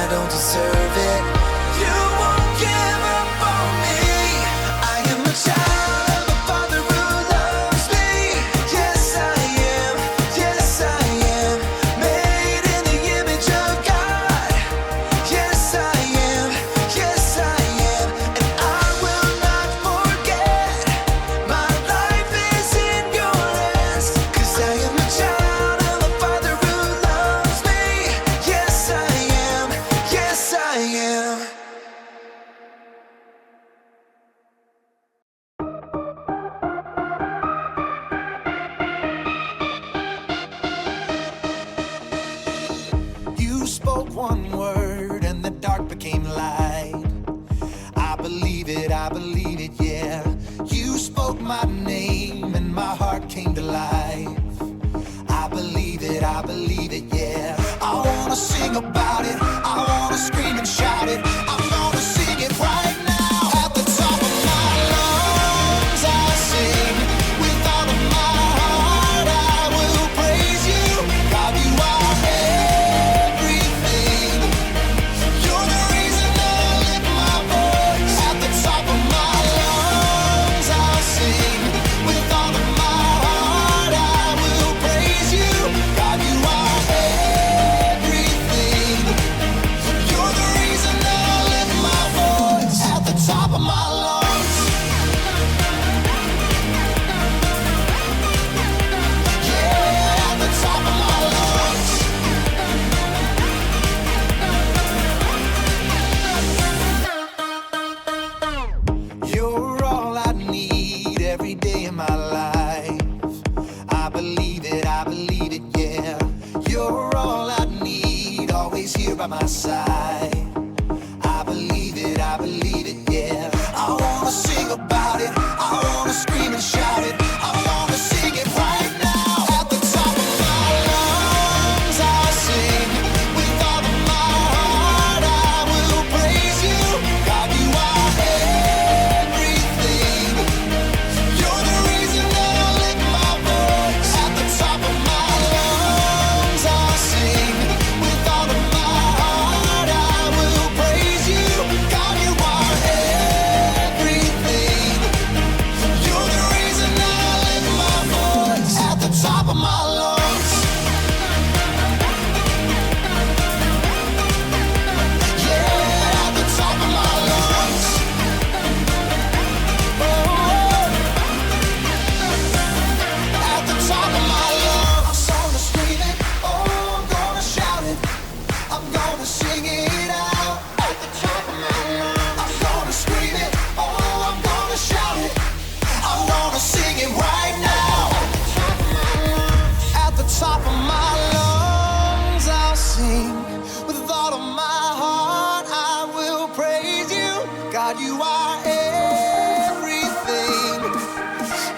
I don't deserve it. You won't give up on me. I am a child of a father who loves me. Yes, I am. Yes, I am. Made in the image of God. Yes, I am. Yes, I am. And I will not forget. My life is in your hands. 'Cause I am a child of a father who loves me. Yes, I am. Yes, I am. You spoke one word and the dark became light. I believe it, yeah. You spoke my name and my heart came to life. I believe it, yeah. I wanna sing about it, I wanna scream and shout it. I'm gonna sing it right now. At the top of my lungs I sing. With all of my heart I will praise you. God, you are everything. You're the reason that I lift my voice. At the top of my lungs I'll sing. With all of my heart I will praise you. God, you are everything. You're the reason that I lift my voice. At the top of my lungs. Yeah, at the top of my lungs. You're all I need every day in my life. I believe it, yeah. You're all I need, always here by my side. I believe it, yeah. I wanna sing about it, I wanna scream and shout it. I wanna sing it right now. At the top of my lungs I'll sing. With all of my heart I will praise you. God, you are everything. You're the reason that I lift my voice. At the top of my lungs I'll sing. With all of my heart I will praise you. God, you are everything. You're the reason that I lift my voice. At the top of my lungs. Yeah, at the top of my lungs. At the top of my lungs. I'm gonna scream it, oh, I'm gonna shout it. I'm gonna sing it out. At the top of my lungs. I'm gonna scream it, oh, I'm gonna shout it. I wanna sing it right now. At the top of my lungs I'll sing. With all of my heart I will praise you. God, you are everything.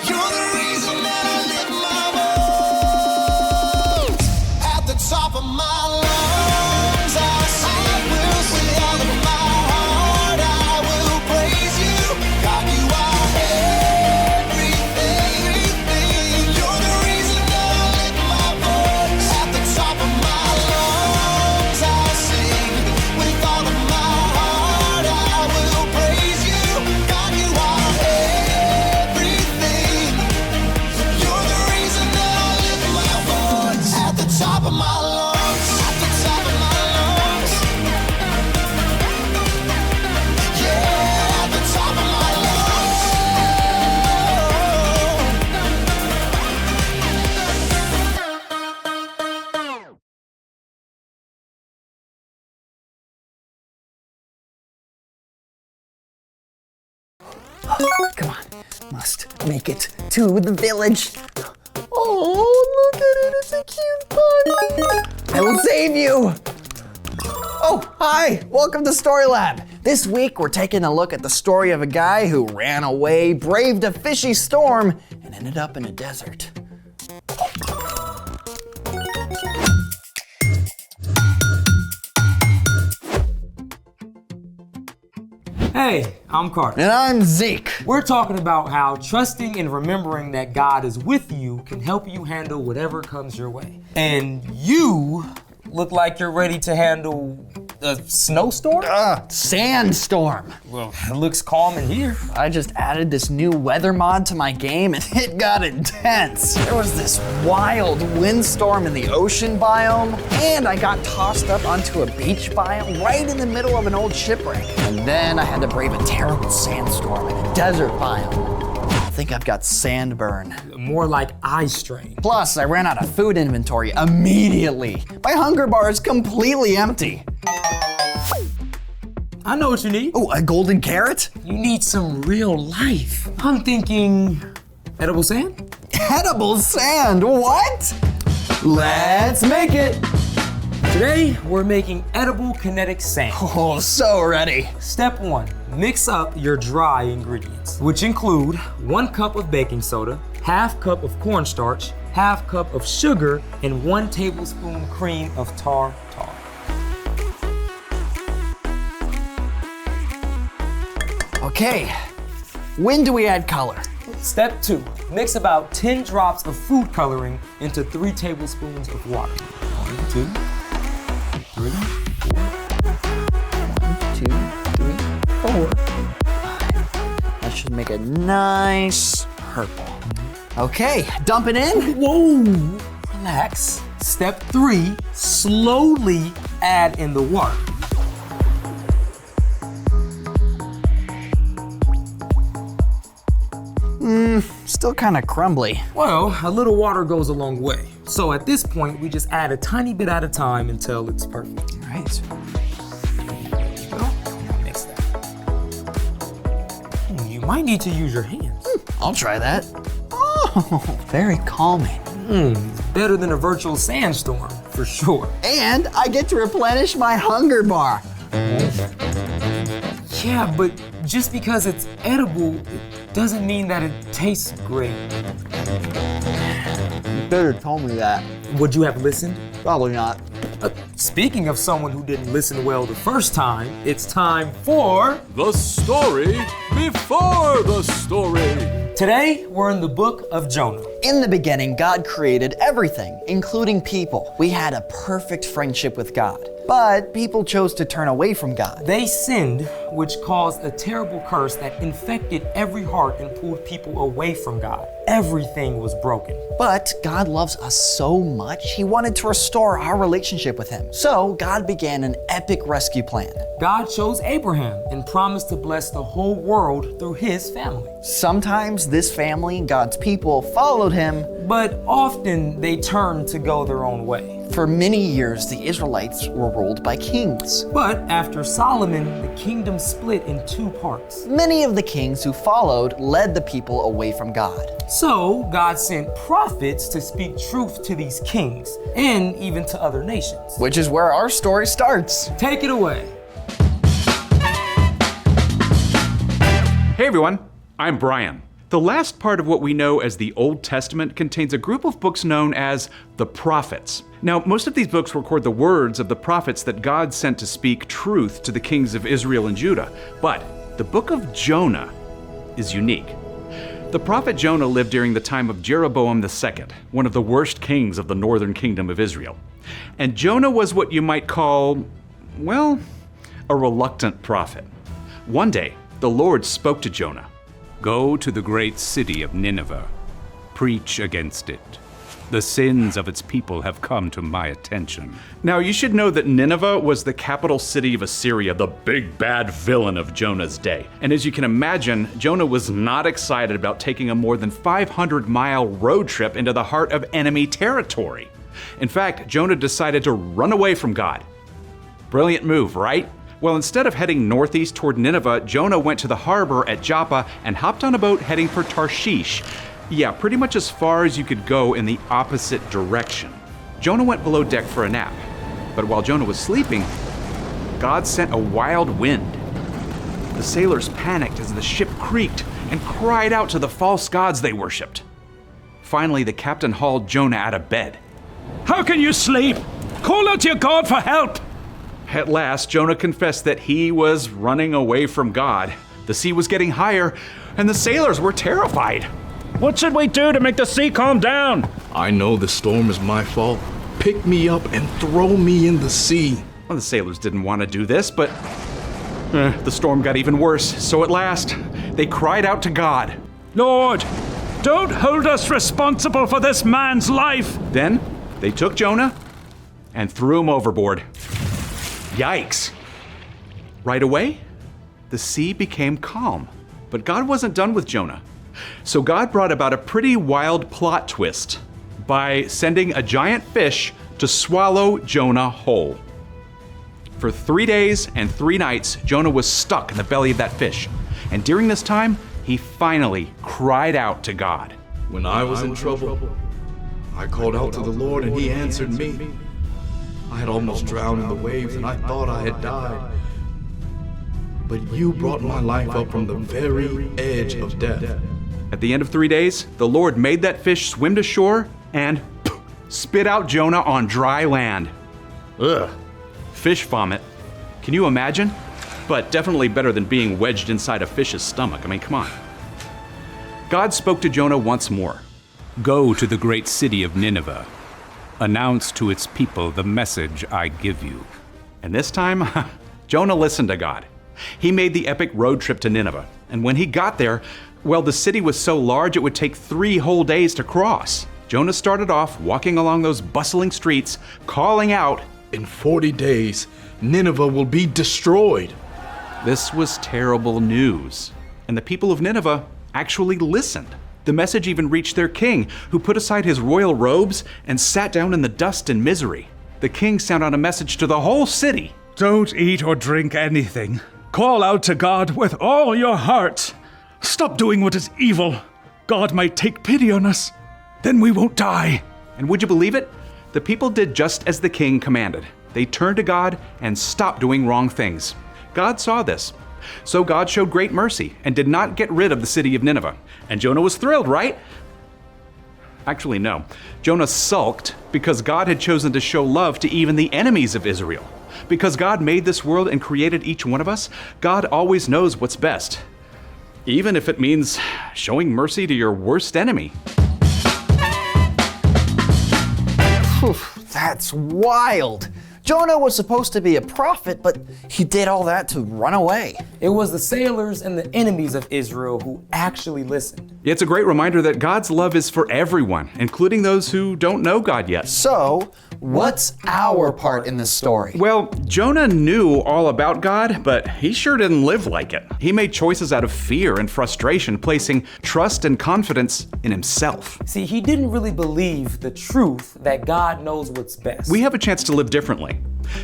You're the reason that I lift my voice. At the top of my lungs I'll sing. With all of my heart I will praise you. God, you are everything. You're the reason that I lift my voice. At the top of my lungs I'll sing. With all of my heart I will praise you. God, you are everything. You're the reason that I lift my voice. At the top of my lungs. At the top of my lungs. Yeah, at the top of my lungs. Come on, must make it to the village. Oh, look at it, it's a cute bunny. I will save you. Oh, hi, welcome to Story Lab. This week we're taking a look at the story of a guy who ran away, braved a fishy storm, and ended up in a desert. Hey, I'm Carter. And I'm Zeke. We're talking about how trusting and remembering that God is with you can help you handle whatever comes your way. And you look like you're ready to handle A snowstorm? Sandstorm. Well, it looks calm in here. I just added this new weather mod to my game and it got intense. There was this wild windstorm in the ocean biome, and I got tossed up onto a beach biome right in the middle of an old shipwreck. And then I had to brave a terrible sandstorm in a desert biome. I think I've got sandburn. More like eye strain. Plus, I ran out of food inventory immediately. My hunger bar is completely empty. I know what you need. Oh, a golden carrot? You need some real life. I'm thinking edible sand? Edible sand, what? Let's make it. Today, we're making edible kinetic sand. Oh, so ready. Step 1, mix up your dry ingredients, which include 1 cup of baking soda, ½ cup of cornstarch, ½ cup of sugar, and 1 tablespoon cream of tartar. Okay, when do we add color? Step 2, mix about 10 drops of food coloring into 3 tablespoons of water. 1, 2, 3, 4. 1, 2, 3, 4. That should make a nice purple. Okay, dump it in. Whoa, relax. Step 3, slowly add in the water. Still kind of crumbly. Well, a little water goes a long way. So at this point, we just add a tiny bit at a time until it's perfect. All right. Now mix that. You might need to use your hands. I'll try that. Oh, very calming. It's better than a virtual sandstorm, for sure. And I get to replenish my hunger bar. Yeah, but just because it's edible, it doesn't mean that it tastes great. You better tell me that. Would you have listened? Probably not. Speaking of someone who didn't listen well the first time, it's time for The story before the story. Today, we're in the book of Jonah. In the beginning, God created everything, including people. We had a perfect friendship with God. But people chose to turn away from God. They sinned, which caused a terrible curse that infected every heart and pulled people away from God. Everything was broken. But God loves us so much, He wanted to restore our relationship with Him. So God began an epic rescue plan. God chose Abraham and promised to bless the whole world through his family. Sometimes this family, God's people, followed Him. But often they turned to go their own way. For many years, the Israelites were ruled by kings. But after Solomon, the kingdom split in 2 parts. Many of the kings who followed led the people away from God. So God sent prophets to speak truth to these kings and even to other nations. Which is where our story starts. Take it away. Hey everyone, I'm Brian. The last part of what we know as the Old Testament contains a group of books known as the prophets. Now, most of these books record the words of the prophets that God sent to speak truth to the kings of Israel and Judah. But the book of Jonah is unique. The prophet Jonah lived during the time of Jeroboam II, one of the worst kings of the northern kingdom of Israel. And Jonah was what you might call, well, a reluctant prophet. One day, the Lord spoke to Jonah. Go to the great city of Nineveh. Preach against it. The sins of its people have come to my attention. Now, you should know that Nineveh was the capital city of Assyria, the big bad villain of Jonah's day. And as you can imagine, Jonah was not excited about taking a more than 500-mile road trip into the heart of enemy territory. In fact, Jonah decided to run away from God. Brilliant move, right? Well, instead of heading northeast toward Nineveh, Jonah went to the harbor at Joppa and hopped on a boat heading for Tarshish. Yeah, pretty much as far as you could go in the opposite direction. Jonah went below deck for a nap. But while Jonah was sleeping, God sent a wild wind. The sailors panicked as the ship creaked and cried out to the false gods they worshipped. Finally, the captain hauled Jonah out of bed. How can you sleep? Call out to your God for help! At last, Jonah confessed that he was running away from God. The sea was getting higher, and the sailors were terrified. What should we do to make the sea calm down? I know the storm is my fault. Pick me up and throw me in the sea. Well, the sailors didn't want to do this, but the storm got even worse. So at last, they cried out to God. Lord, don't hold us responsible for this man's life. Then they took Jonah and threw him overboard. Yikes. Right away, the sea became calm. But God wasn't done with Jonah. So God brought about a pretty wild plot twist by sending a giant fish to swallow Jonah whole. For 3 days and 3 nights, Jonah was stuck in the belly of that fish. And during this time, he finally cried out to God. When I was in trouble, I called out to the Lord and he answered me. I had almost drowned in the waves and I thought I had died. But you brought my life up from the very edge of death. At the end of 3 days, the Lord made that fish swim to shore and spit out Jonah on dry land. Ugh. Fish vomit. Can you imagine? But definitely better than being wedged inside a fish's stomach. I mean, come on. God spoke to Jonah once more. Go to the great city of Nineveh. Announce to its people the message I give you. And this time, Jonah listened to God. He made the epic road trip to Nineveh. And when he got there, well, the city was so large it would take 3 whole days to cross. Jonah started off walking along those bustling streets, calling out, In 40 days, Nineveh will be destroyed. This was terrible news. And the people of Nineveh actually listened. The message even reached their king, who put aside his royal robes and sat down in the dust and misery. The king sent out a message to the whole city. Don't eat or drink anything. Call out to God with all your heart. Stop doing what is evil. God might take pity on us. Then we won't die. And would you believe it? The people did just as the king commanded. They turned to God and stopped doing wrong things. God saw this. So God showed great mercy and did not get rid of the city of Nineveh. And Jonah was thrilled, right? Actually, no. Jonah sulked because God had chosen to show love to even the enemies of Israel. Because God made this world and created each one of us, God always knows what's best. Even if it means showing mercy to your worst enemy. Whew, that's wild. Jonah was supposed to be a prophet, but he did all that to run away. It was the sailors and the enemies of Israel who actually listened. It's a great reminder that God's love is for everyone, including those who don't know God yet. So, what's our part in this story? Well, Jonah knew all about God, but he sure didn't live like it. He made choices out of fear and frustration, placing trust and confidence in himself. See, he didn't really believe the truth that God knows what's best. We have a chance to live differently.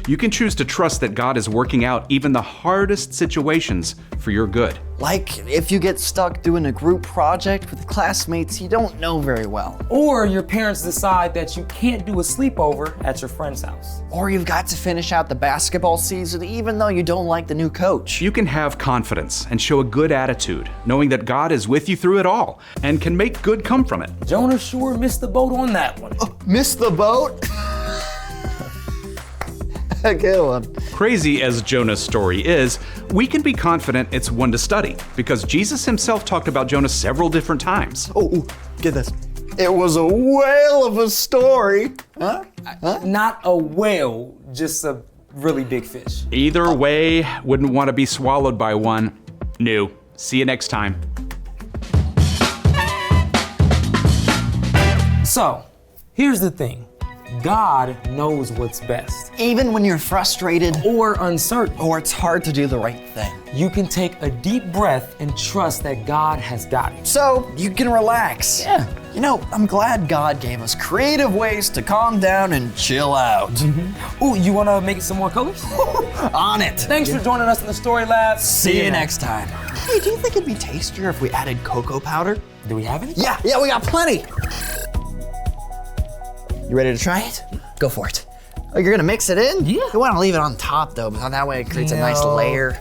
You can choose to trust that God is working out even the hardest situations for your good. Like if you get stuck doing a group project with classmates you don't know very well. Or your parents decide that you can't do a sleepover at your friend's house. Or you've got to finish out the basketball season even though you don't like the new coach. You can have confidence and show a good attitude, knowing that God is with you through it all and can make good come from it. Jonah sure missed the boat on that one. Missed the boat? A good one. Crazy as Jonah's story is, we can be confident it's one to study because Jesus himself talked about Jonah several different times. Oh, get this. It was a whale of a story. Huh? Not a whale, just a really big fish. Either way, wouldn't want to be swallowed by one. No. See you next time. So, here's the thing. God knows what's best. Even when you're frustrated Or uncertain. or it's hard to do the right thing. You can take a deep breath and trust that God has got it. So you can relax. Yeah. You know, I'm glad God gave us creative ways to calm down and chill out. Ooh, you wanna make some more colors? On it. Thanks for joining us in the Story Lab. See you next time. Hey, do you think it'd be tastier if we added cocoa powder? Do we have any? Yeah, we got plenty. You ready to try it? Go for it. Oh, you're gonna mix it in? Yeah. You wanna leave it on top though, because that way it creates a nice No. layer.